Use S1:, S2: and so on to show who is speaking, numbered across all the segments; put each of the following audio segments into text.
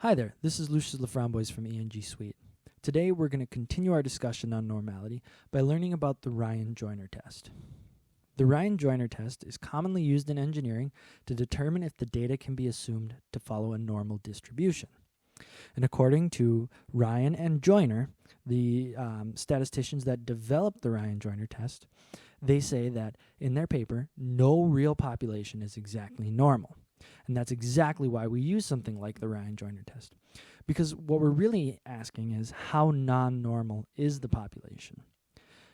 S1: Hi there, this is Lucius Laframboise from ENG Suite. Today we're going to continue our discussion on normality by learning about the Ryan-Joyner test. The Ryan-Joyner test is commonly used in engineering to determine if the data can be assumed to follow a normal distribution. And according to Ryan and Joyner, the statisticians that developed the Ryan-Joyner test, they say that in their paper, no real population is exactly normal. And that's exactly why we use something like the Ryan-Joyner test. Because what we're really asking is how non-normal is the population?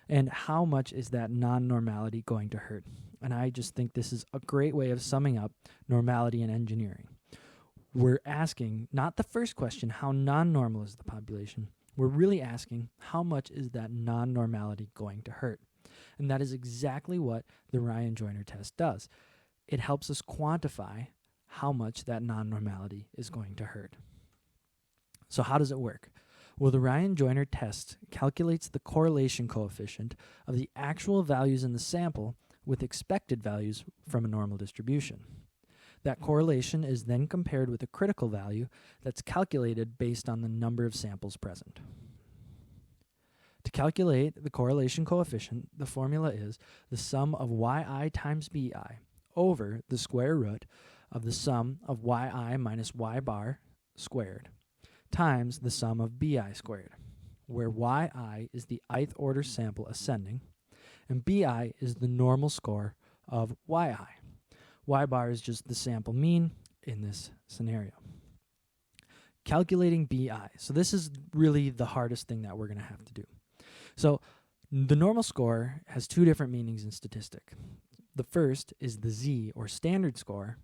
S1: And how much is that non-normality going to hurt? And I just think this is a great way of summing up normality in engineering. We're asking, not the first question, how non-normal is the population? We're really asking, how much is that non-normality going to hurt? And that is exactly what the Ryan-Joyner test does. It helps us quantify how much that non-normality is going to hurt. So how does it work? Well, the Ryan-Joyner test calculates the correlation coefficient of the actual values in the sample with expected values from a normal distribution. That correlation is then compared with a critical value that's calculated based on the number of samples present. To calculate the correlation coefficient, the formula is the sum of yi times bi over the square root of the sum of yi minus y bar squared times the sum of bi squared, where yi is the ith order sample ascending and bi is the normal score of yi. Y bar is just the sample mean in this scenario. Calculating bi. So this is really the hardest thing that we're going to have to do. So the normal score has two different meanings in statistic. The first is the z, or standard score,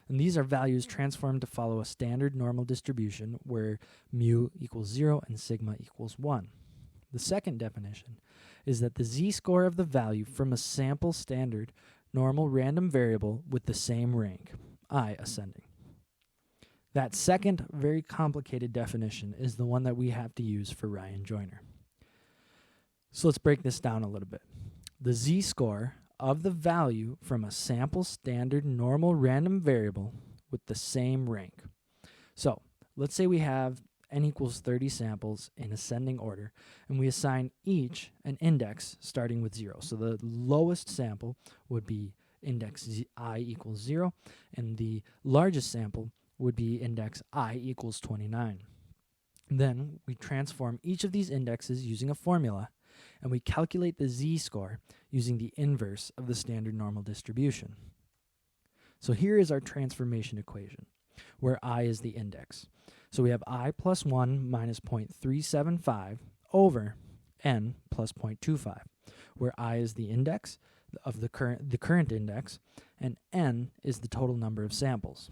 S1: and these are values transformed to follow a standard normal distribution where mu equals 0 and sigma equals 1. The second definition is that the z-score of the value from a sample standard normal random variable with the same rank, I ascending. That second very complicated definition is the one that we have to use for Ryan-Joyner. So let's break this down a little bit. The z-score of the value from a sample standard normal random variable with the same rank. So let's say we have n equals 30 samples in ascending order, and we assign each an index starting with 0. So the lowest sample would be index I equals 0, and the largest sample would be index I equals 29. Then we transform each of these indexes using a formula, and we calculate the z-score using the inverse of the standard normal distribution. So here is our transformation equation, where I is the index. So we have I plus 1 minus 0.375 over n plus 0.25, where I is the index of the current index, and n is the total number of samples.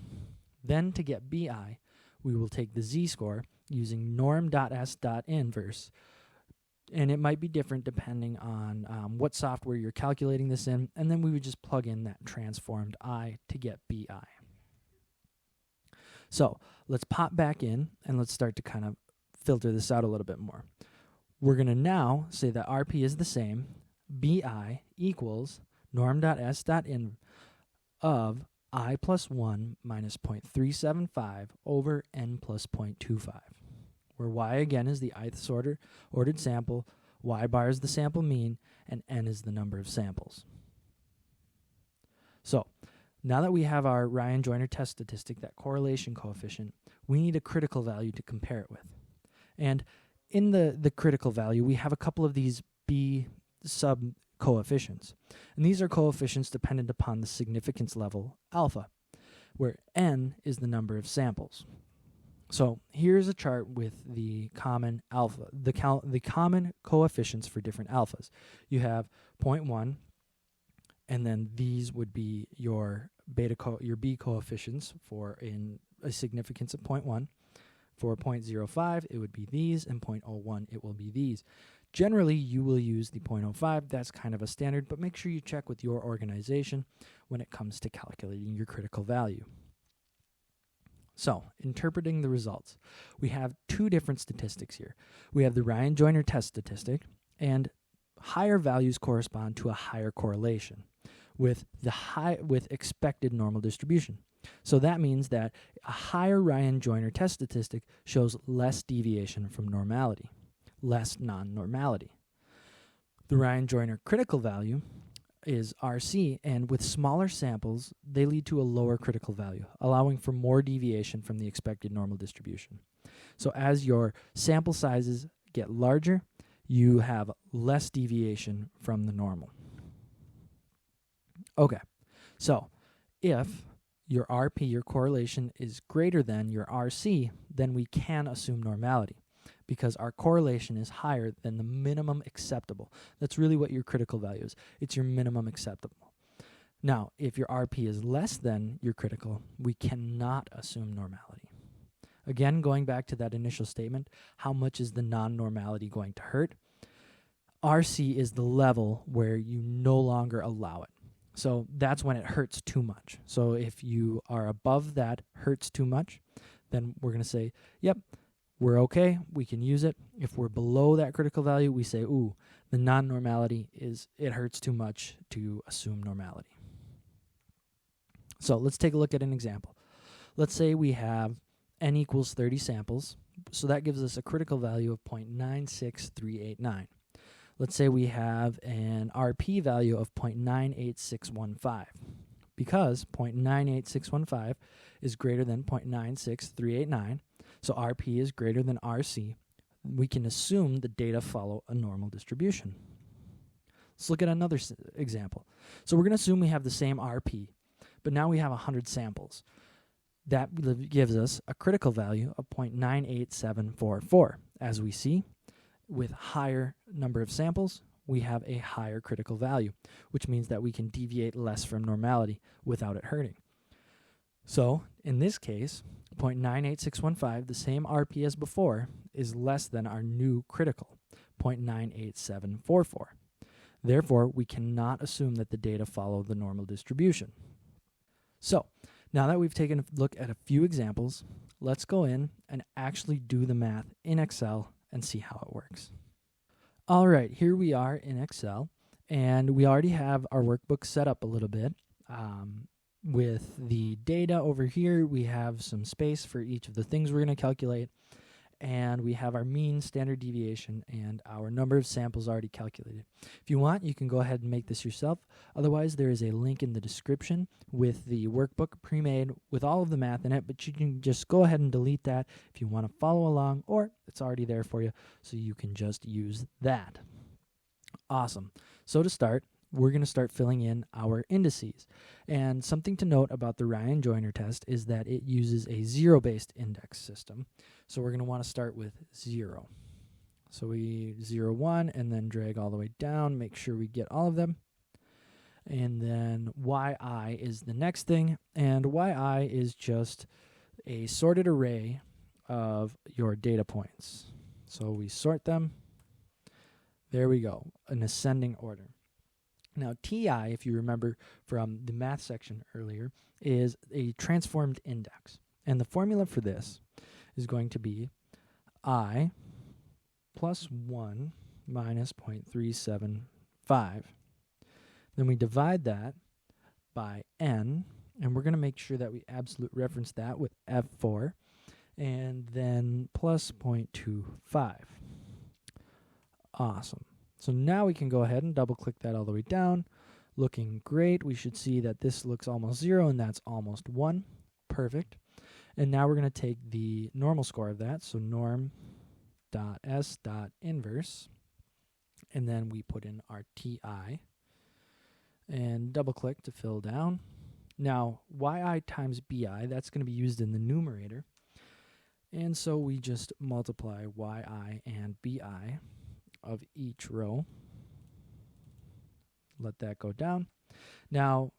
S1: Then to get bi, we will take the z-score using norm.s.inverse, and it might be different depending on what software you're calculating this in, and then we would just plug in that transformed I to get bi. So let's pop back in and let's start to kind of filter this out a little bit more. We're going to now say that RP is the same, bi equals norm.s.in of I plus 1 minus 0.375 over n plus 0.25. Where y again is the ith ordered sample, y bar is the sample mean, and n is the number of samples. So now that we have our Ryan-Joyner test statistic, that correlation coefficient, we need a critical value to compare it with. And in the critical value, we have a couple of these b sub coefficients. And these are coefficients dependent upon the significance level alpha, where n is the number of samples. So here's a chart with the common alpha, the common coefficients for different alphas. You have 0.1, and then these would be your your b coefficients for in a significance of 0.1. For 0.05, it would be these, and 0.01, it will be these. Generally, you will use the 0.05. That's kind of a standard, but make sure you check with your organization when it comes to calculating your critical value. So, interpreting the results, we have two different statistics here. We have the Ryan-Joyner test statistic, and higher values correspond to a higher correlation with expected normal distribution. So that means that a higher Ryan-Joyner test statistic shows less deviation from normality, less non-normality. The Ryan-Joyner critical value is RC, and with smaller samples, they lead to a lower critical value, allowing for more deviation from the expected normal distribution. So as your sample sizes get larger, you have less deviation from the normal. Okay, so if your RP, your correlation, is greater than your RC, then we can assume normality because our correlation is higher than the minimum acceptable. That's really what your critical value is. It's your minimum acceptable. Now, if your RP is less than your critical, we cannot assume normality. Again, going back to that initial statement, how much is the non-normality going to hurt? RC is the level where you no longer allow it. So that's when it hurts too much. So if you are above that hurts too much, then we're going to say, yep, we're okay, we can use it. If we're below that critical value, we say, ooh, the non-normality is, it hurts too much to assume normality. So let's take a look at an example. Let's say we have n equals 30 samples. So that gives us a critical value of 0.96389. Let's say we have an RP value of 0.98615. Because 0.98615 is greater than 0.96389, so RP is greater than RC, we can assume the data follow a normal distribution. Let's look at another example. So we're going to assume we have the same RP, but now we have 100 samples. That gives us a critical value of 0.98744. As we see, with higher number of samples, we have a higher critical value, which means that we can deviate less from normality without it hurting. So, in this case, 0.98615, the same RP as before, is less than our new critical, 0.98744. Therefore, we cannot assume that the data follow the normal distribution. So, now that we've taken a look at a few examples, let's go in and actually do the math in Excel and see how it works. All right, here we are in Excel, and we already have our workbook set up a little bit. With the data over here, we have some space for each of the things we're going to calculate, and we have our mean, standard deviation, and our number of samples already calculated. If you want, you can go ahead and make this yourself. Otherwise, there is a link in the description with the workbook pre-made with all of the math in it, but you can just go ahead and delete that if you want to follow along, or it's already there for you, so you can just use that. Awesome. So to start, we're going to start filling in our indices. And something to note about the Ryan-Joyner test is that it uses a zero-based index system. So we're going to want to start with 0. So we 0, 1, and then drag all the way down, make sure we get all of them. And then yi is the next thing, and yi is just a sorted array of your data points. So we sort them. There we go, an ascending order. Now, TI, if you remember from the math section earlier, is a transformed index. And the formula for this is going to be I plus 1 minus 0.375. Then we divide that by n, and we're going to make sure that we absolute reference that with F4, and then plus 0.25. Awesome. So now we can go ahead and double click that all the way down. Looking great. We should see that this looks almost 0 and that's almost 1. Perfect. And now we're going to take the normal score of that. So norm.s.inverse. And then we put in our TI. And double click to fill down. Now yi times bi, that's going to be used in the numerator. And so we just multiply yi and bi of each row. Let that go down. Now,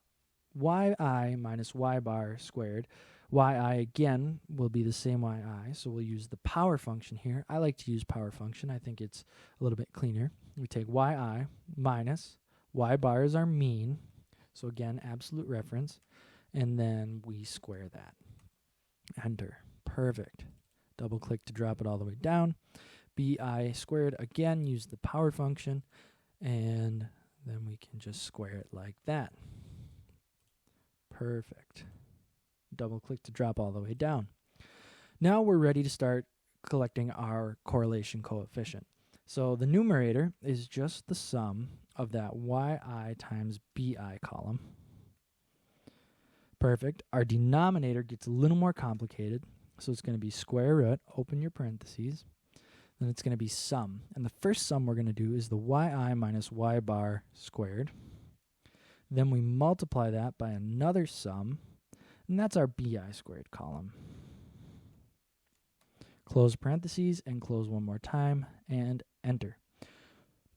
S1: yi minus y bar squared, yi again will be the same yi, so we'll use the power function here. I like to use power function. I think it's a little bit cleaner. We take yi minus, y bar is our mean, so again, absolute reference, and then we square that. Enter. Perfect. Double click to drop it all the way down. bi squared, again, use the power function, and then we can just square it like that. Perfect. Double click to drop all the way down. Now we're ready to start collecting our correlation coefficient. So the numerator is just the sum of that yi times bi column. Perfect. Our denominator gets a little more complicated. So it's going to be square root, open your parentheses, then it's going to be sum. And the first sum we're going to do is the yi minus y bar squared. Then we multiply that by another sum, and that's our bi squared column. Close parentheses and close one more time and enter.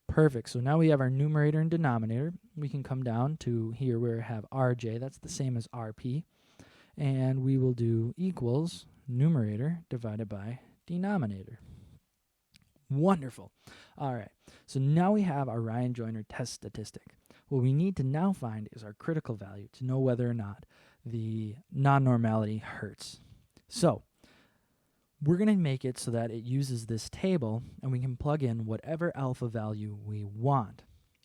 S1: Perfect. So now we have our numerator and denominator. We can come down to here where we have rj. That's the same as rp. And we will do equals numerator divided by denominator. Wonderful. All right. So now we have our Ryan-Joyner test statistic. What we need to now find is our critical value to know whether or not the non-normality hurts. So we're going to make it so that it uses this table and we can plug in whatever alpha value we want.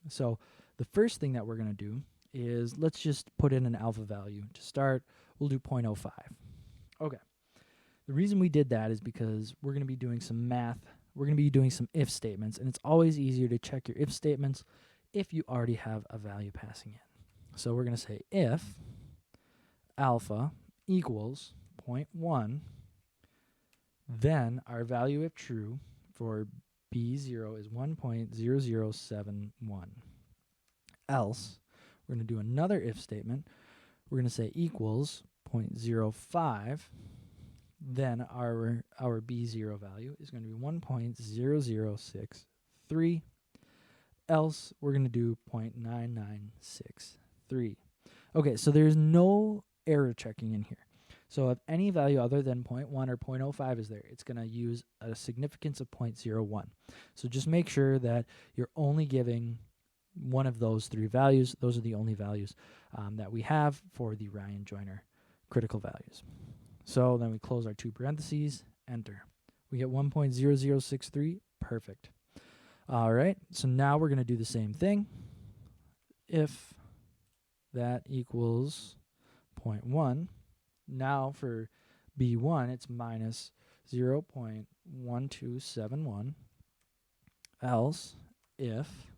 S1: So the first thing that we're going to do is let's just put in an alpha value. To start, we'll do 0.05. Okay. The reason we did that is because we're going to be doing some math. We're going to be doing some if statements, and it's always easier to check your if statements if you already have a value passing in. So we're going to say if alpha equals 0.1, then our value, if true, for B0 is 1.0071. Else, we're going to do another if statement. We're going to say equals 0.05. Then our B0 value is going to be 1.0063. Else, we're going to do 0.9963. Okay, so there's no error checking in here. So if any value other than 0.1 or 0.05 is there, it's going to use a significance of 0.01. So just make sure that you're only giving one of those three values. Those are the only values that we have for the Ryan-Joyner critical values. So then we close our two parentheses, enter. We get 1.0063, perfect. All right, so now we're going to do the same thing. If that equals 0.1, now for B1, it's minus 0.1271. Else, if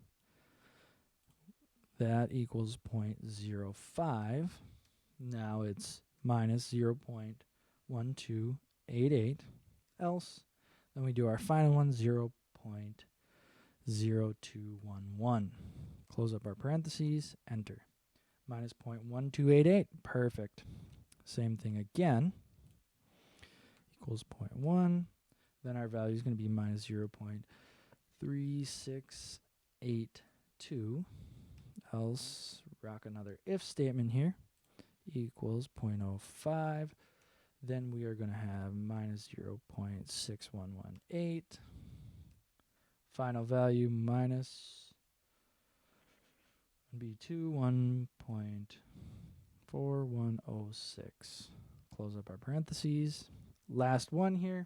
S1: that equals 0.05, now it's minus 0.1288. Else, then we do our final one, 0.0211. Close up our parentheses, enter. Minus 0.1288, perfect. Same thing again, equals 0.1. Then our value is going to be minus 0.3682. Else, rock another if statement here, equals 0.05. Then we are going to have minus 0.6118. Final value minus B2, 1.4106. Close up our parentheses. Last one here.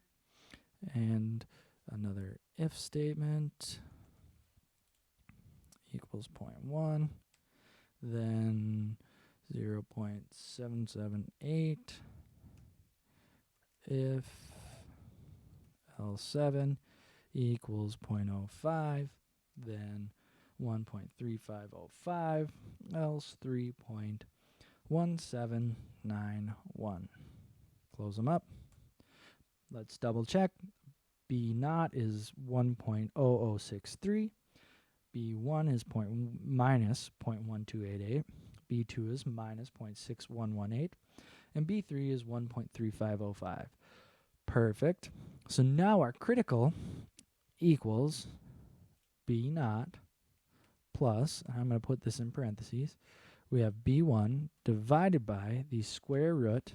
S1: And another if statement equals 0.1. Then 0.778. If L7 equals 0.05, then 1.3505, else 3.1791. Close them up. Let's double check. B naught is 1.0063. B1 is minus 0.1288. B2 is minus 0.6118. And B3 is 1.3505. Perfect. So now our critical equals B naught plus, and I'm going to put this in parentheses, we have B1 divided by the square root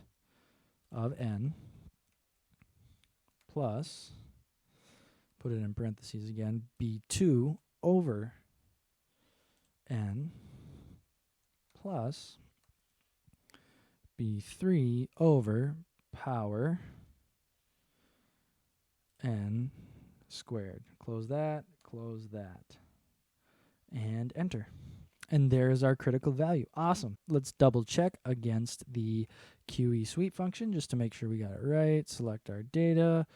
S1: of n plus, put it in parentheses again, B2 over n plus B3 over power n squared. Close that, and enter. And there's our critical value. Awesome. Let's double check against the QE suite function just to make sure we got it right. Select our data.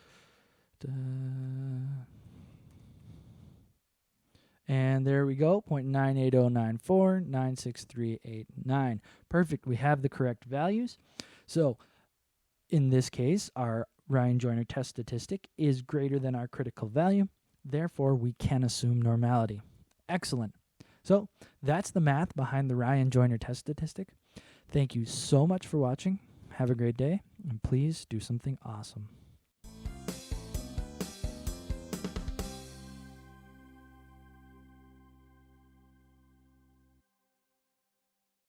S1: And there we go, 0.98094, 96389. Perfect, we have the correct values. So in this case, our Ryan-Joyner test statistic is greater than our critical value. Therefore, we can assume normality. Excellent. So that's the math behind the Ryan-Joyner test statistic. Thank you so much for watching. Have a great day, and please do something awesome.